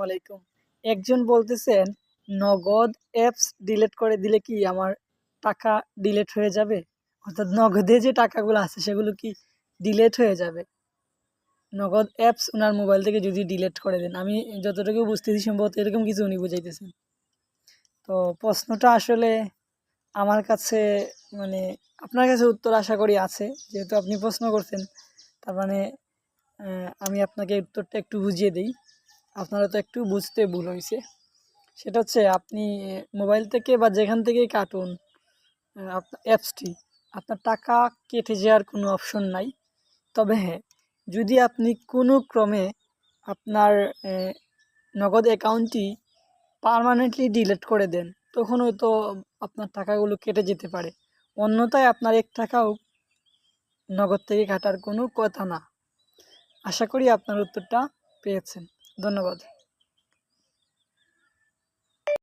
আলাইকুম। একজন বলতেছেন, নগদ অ্যাপস ডিলিট করে দিলে কি আমার টাকা ডিলিট হয়ে যাবে? অর্থাৎ নগদে যে টাকাগুলো আছে সেগুলো কি ডিলিট হয়ে যাবে? নগদ অ্যাপস উনার মোবাইল থেকে যদি ডিলিট করে দেন। আমি যতটুকু বুঝতেছি সম্ভবত এরকম কিছু উনি বুঝাইতেছেন। তো প্রশ্নটা আসলে আমার কাছে মানে আপনার কাছে উত্তর আশা করি আছে। যেহেতু আপনি প্রশ্ন করছেন, তার মানে আমি আপনাকে উত্তরটা একটু বুঝিয়ে দেই। আপনারা তো একটু বুঝতে ভুল হইছে। সেটা হচ্ছে আপনি মোবাইল থেকে বা যেখান থেকেই কাটুন আপনার অ্যাপসটি, আপনার টাকা কেটে যাওয়ার কোনো অপশন নাই। তবে হ্যাঁ, যদি আপনি কোনো ক্রমে আপনার নগদ অ্যাকাউন্টটি পার্মানেন্টলি ডিলিট করে দেন, তখন হয়তো আপনার টাকাগুলো কেটে যেতে পারে। অন্যথায় আপনার ১ টাকাও নগদ থেকে কাটার কোনো কথা না। আশা করি আপনার উত্তরটা পেয়েছেন। ধন্যবাদ।